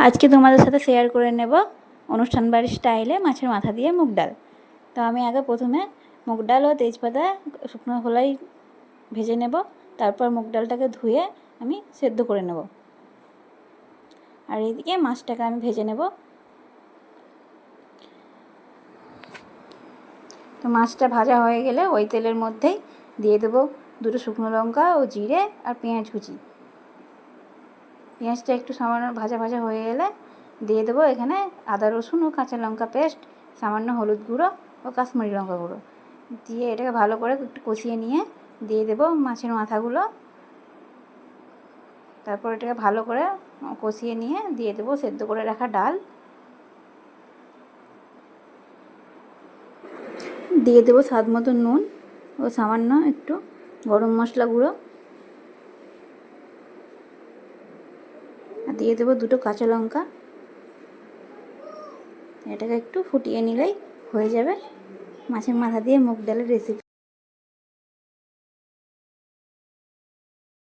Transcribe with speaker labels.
Speaker 1: আজকে তোমাদের সাথে শেয়ার করে নেব অনুষ্ঠান বাড়ির স্টাইলে মাছের মাথা দিয়ে মুগ ডাল। তো আমি আগে প্রথমে মুগ ডাল ও তেজপাতা শুকনো খোলায় ভেজে নেব, তারপর মুগ ডালটাকে ধুয়ে আমি সেদ্ধ করে নেব। আর এইদিকে মাছটাকে আমি ভেজে নেব। তো মাছটা ভাজা হয়ে গেলে ওই তেলের মধ্যেই দিয়ে দেবো দুটো শুকনো লঙ্কা ও জিরে আর পেঁয়াজ কুচি। পেঁয়াজটা একটু সামান্য ভাজা ভাজা হয়ে গেলে দিয়ে দেবো এখানে আদা রসুন ও কাঁচা লঙ্কা পেস্ট, সামান্য হলুদ গুঁড়ো ও কাশ্মীরি লঙ্কা গুঁড়ো দিয়ে এটাকে ভালো করে একটু কষিয়ে নিয়ে দিয়ে দেবো মাছের মাথাগুলো। তারপর এটাকে ভালো করে কষিয়ে নিয়ে দিয়ে দেবো সেদ্ধ করে রাখা ডাল, দিয়ে দেবো স্বাদ মতো নুন ও সামান্য একটু গরম মশলা গুঁড়ো, আর দিয়ে দেবো দুটো কাঁচা লঙ্কা। এটাকে একটু ফুটিয়ে নিলেই হয়ে যাবে মাছের মাথা দিয়ে মুগ ডালের রেসিপি।